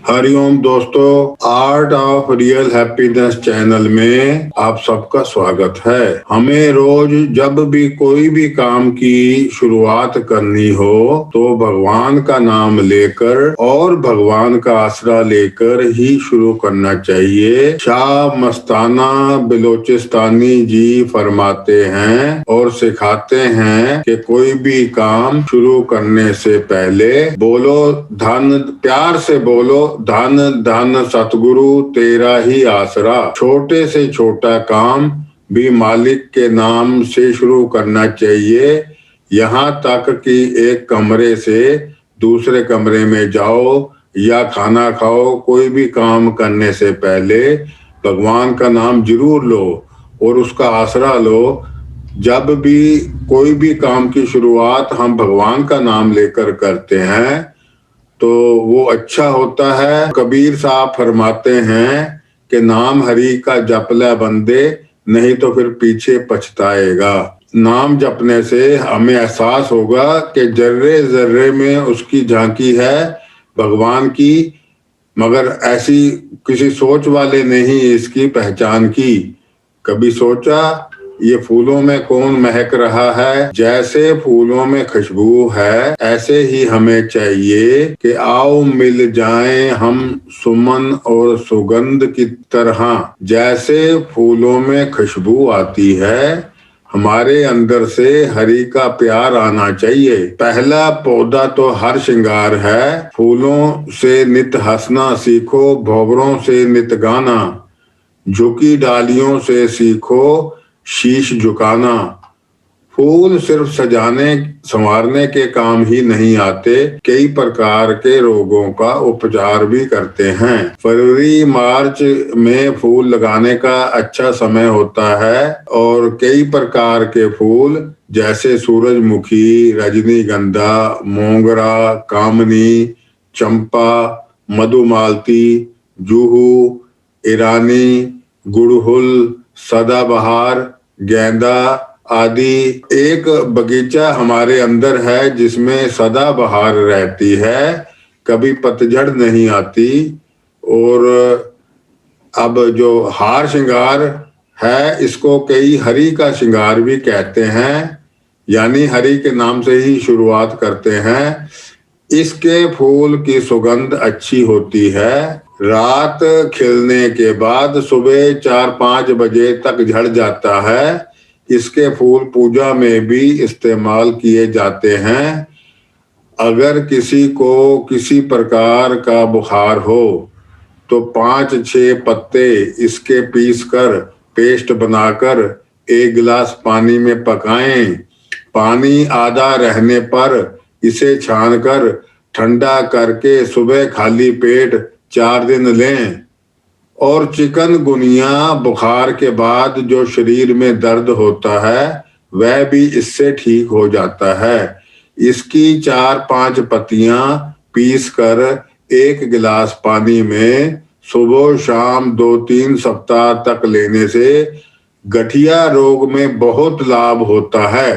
हरिओम दोस्तों, art of real happiness channel में आप सबका स्वागत है। हमें रोज जब भी कोई भी काम की शुरुआत करनी हो तो भगवान का नाम लेकर और भगवान का आसरा लेकर ही शुरू करना चाहिए। शाह मस्ताना बिलोचिस्तानी जी फरमाते हैं और सिखाते हैं कि कोई भी काम शुरू करने से पहले बोलो धन, प्यार से बोलो धन धन सतगुरु तेरा ही आसरा। छोटे से छोटा काम भी मालिक के नाम से शुरू करना चाहिए। यहाँ तक कि एक कमरे से दूसरे कमरे में जाओ या खाना खाओ, कोई भी काम करने से पहले भगवान का नाम जरूर लो और उसका आसरा लो। जब भी कोई भी काम की शुरुआत हम भगवान का नाम लेकर करते हैं तो वो अच्छा होता है। कबीर साहब फरमाते हैं कि नाम हरि का जप ले बंदे, नहीं तो फिर पीछे पछताएगा। नाम जपने से हमें एहसास होगा कि जर्रे जर्रे में उसकी झांकी है भगवान की, मगर ऐसी किसी सोच वाले ने ही इसकी पहचान की। कभी सोचा ये फूलों में कौन महक रहा है? जैसे फूलों में खुशबू है ऐसे ही हमें चाहिए कि आओ मिल जाएं हम सुमन और सुगंध की तरह। जैसे फूलों में खुशबू आती है, हमारे अंदर से हरि का प्यार आना चाहिए। पहला पौधा तो हर श्रृंगार है। फूलों से नित हंसना सीखो, भंवरों से नित गाना, झुकी डालियों से सीखो शीश झुकाना। फूल सिर्फ सजाने संवारने के काम ही नहीं आते, कई प्रकार के रोगों का उपचार भी करते हैं। फरवरी मार्च में फूल लगाने का अच्छा समय होता है और कई प्रकार के फूल जैसे सूरजमुखी, रजनीगंधा, मोगरा, कामनी, चंपा, मधुमालती, जूहू, ईरानी, गुड़हुल, सदाबहार, गेंदा आदि। एक बगीचा हमारे अंदर है जिसमें सदाबहार रहती है, कभी पतझड़ नहीं आती। और अब जो हार श्रृंगार है इसको कई हरि का श्रृंगार भी कहते हैं, यानी हरि के नाम से ही शुरुआत करते हैं। इसके फूल की सुगंध अच्छी होती है। रात खिलने के बाद सुबह 4-5 बजे तक झड़ जाता है। इसके फूल पूजा में भी इस्तेमाल किए जाते हैं। अगर किसी को किसी प्रकार का बुखार हो तो 5-6 पत्ते इसके पीसकर पेस्ट बनाकर 1 गिलास पानी में पकाएं। पानी आधा रहने पर इसे छानकर ठंडा करके सुबह खाली पेट 4 दिन लें। और चिकनगुनिया बुखार के बाद जो शरीर में दर्द होता है वह भी इससे ठीक हो जाता है। इसकी 4-5 पत्तियां पीसकर 1 गिलास पानी में सुबह शाम 2-3 सप्ताह तक लेने से गठिया रोग में बहुत लाभ होता है।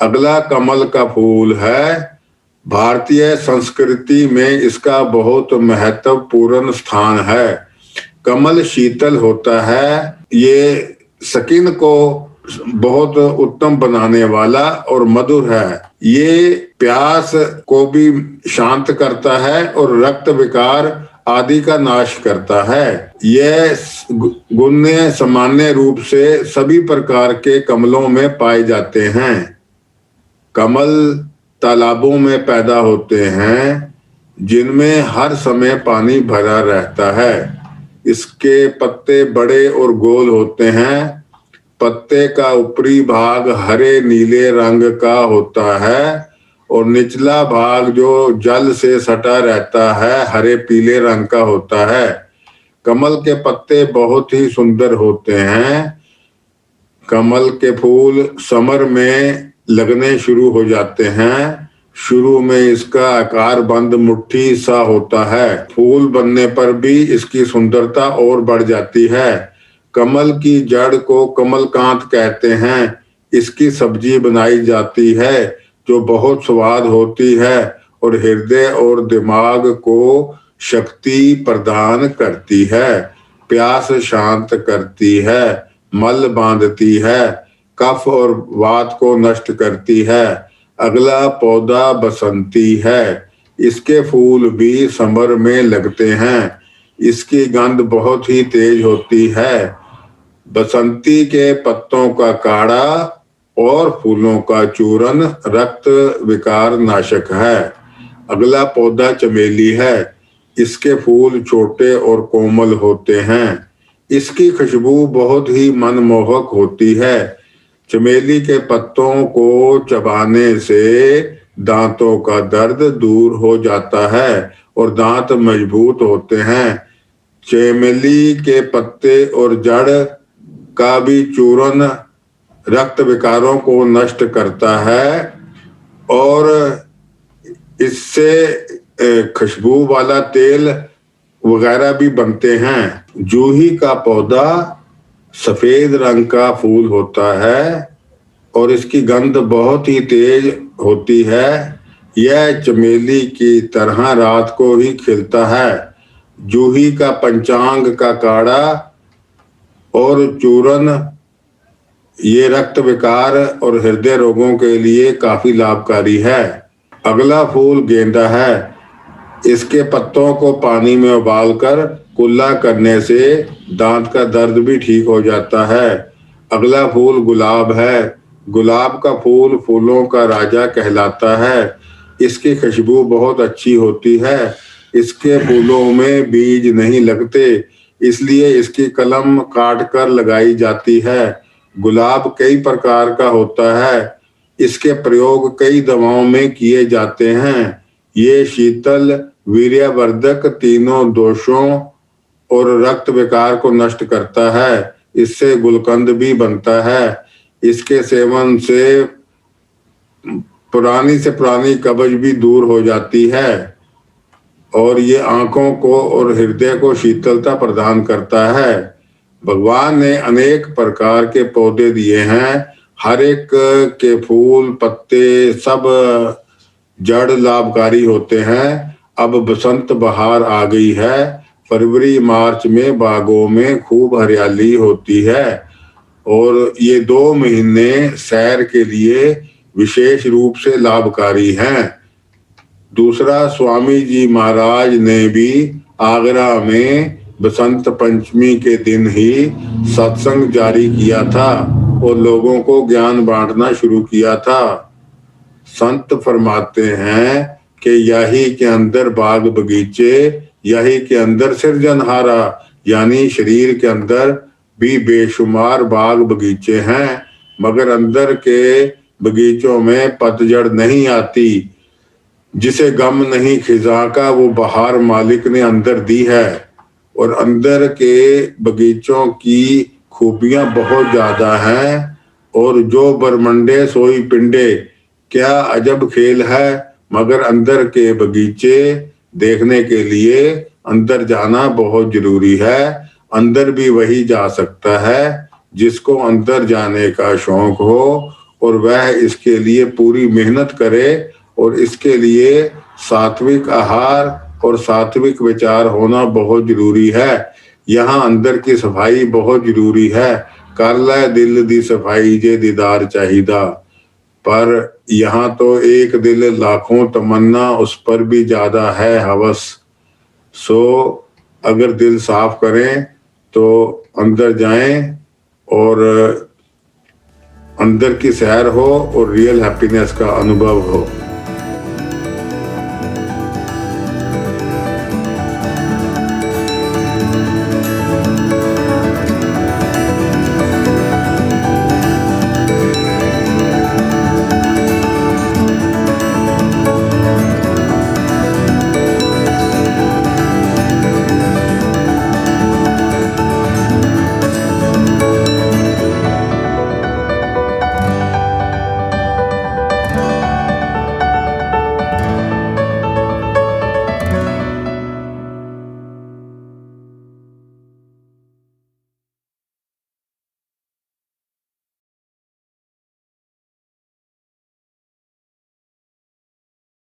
अगला कमल का फूल है। भारतीय संस्कृति में इसका बहुत महत्वपूर्ण स्थान है। कमल शीतल होता है, ये स्किन को बहुत उत्तम बनाने वाला और मधुर है। ये प्यास को भी शांत करता है और रक्त विकार आदि का नाश करता है। यह गुण सामान्य रूप से सभी प्रकार के कमलों में पाए जाते हैं। कमल तालाबों में पैदा होते हैं जिनमें हर समय पानी भरा रहता है। इसके पत्ते बड़े और गोल होते हैं। पत्ते का ऊपरी भाग हरे नीले रंग का होता है और निचला भाग जो जल से सटा रहता है हरे पीले रंग का होता है। कमल के पत्ते बहुत ही सुंदर होते हैं। कमल के फूल समर में लगने शुरू हो जाते हैं। शुरू में इसका आकार बंद मुट्ठी सा होता है। फूल बनने पर भी इसकी सुंदरता और बढ़ जाती है। कमल की जड़ को कमलकांत कहते हैं। इसकी सब्जी बनाई जाती है जो बहुत स्वाद होती है और हृदय और दिमाग को शक्ति प्रदान करती है, प्यास शांत करती है, मल बांधती है, कफ और वात को नष्ट करती है। अगला पौधा बसंती है। इसके फूल भी समर में लगते हैं। इसकी गंध बहुत ही तेज होती है। बसंती के पत्तों का काढ़ा और फूलों का चूर्ण रक्त विकार नाशक है। अगला पौधा चमेली है। इसके फूल छोटे और कोमल होते हैं। इसकी खुशबू बहुत ही मनमोहक होती है। चमेली के पत्तों को चबाने से दांतों का दर्द दूर हो जाता है और दांत मजबूत होते हैं। चमेली के पत्ते और जड़ का भी चूर्ण रक्त विकारों को नष्ट करता है और इससे खुशबू वाला तेल वगैरह भी बनते हैं। जूही का पौधा सफेद रंग का फूल होता है और इसकी गंध बहुत ही तेज होती है। यह चमेली की तरह रात को ही खिलता है। जूही का पंचांग का काढ़ा और चूर्ण ये रक्त विकार और हृदय रोगों के लिए काफी लाभकारी है। अगला फूल गेंदा है। इसके पत्तों को पानी में उबालकर कुल्ला करने से दांत का दर्द भी ठीक हो जाता है। अगला फूल गुलाब है। गुलाब का फूल फूलों का राजा कहलाता है। इसकी खुशबू बहुत अच्छी होती है। इसके फूलों में बीज नहीं लगते, इसलिए इसकी कलम काट कर लगाई जाती है। गुलाब कई प्रकार का होता है। इसके प्रयोग कई दवाओं में किए जाते हैं। ये शीतल, वीर्यवर्धक, तीनों दोषों और रक्त विकार को नष्ट करता है। इससे गुलकंद भी बनता है। इसके सेवन से पुरानी कब्ज भी दूर हो जाती है और ये आंखों को और हृदय को शीतलता प्रदान करता है। भगवान ने अनेक प्रकार के पौधे दिए हैं। हर एक के फूल, पत्ते, सब जड़ लाभकारी होते हैं। अब बसंत बहार आ गई है। फरवरी मार्च में बागों में खूब हरियाली होती है और ये 2 महीने सैर के लिए विशेष रूप से लाभकारी हैं। दूसरा, स्वामी जी महाराज ने भी आगरा में बसंत पंचमी के दिन ही सत्संग जारी किया था और लोगों को ज्ञान बांटना शुरू किया था। संत फरमाते हैं कि यही के अंदर बाग बगीचे, यही के अंदर सृजनहारा, यानी शरीर के अंदर भी बेशुमार बाग बगीचे हैं, मगर अंदर के बगीचों में पतझड़ नहीं आती। जिसे गम नहीं खिजा का वो बहार मालिक ने अंदर दी है। और अंदर के बगीचों की खूबियां बहुत ज्यादा हैं और जो बरमंडे सोई पिंडे, क्या अजब खेल है। मगर अंदर के बगीचे देखने के लिए अंदर जाना बहुत जरूरी है। अंदर भी वही जा सकता है जिसको अंदर जाने का शौक हो और वह इसके लिए पूरी मेहनत करे और इसके लिए सात्विक आहार और सात्विक विचार होना बहुत जरूरी है। यहाँ अंदर की सफाई बहुत जरूरी है। कर लै दिल दी सफाई जे दीदार चाहिदा। पर यहाँ तो एक दिल लाखों तमन्ना, उस पर भी ज्यादा है हवस। सो अगर दिल साफ करें तो अंदर जाएं और अंदर की सैर हो और रियल हैप्पीनेस का अनुभव हो।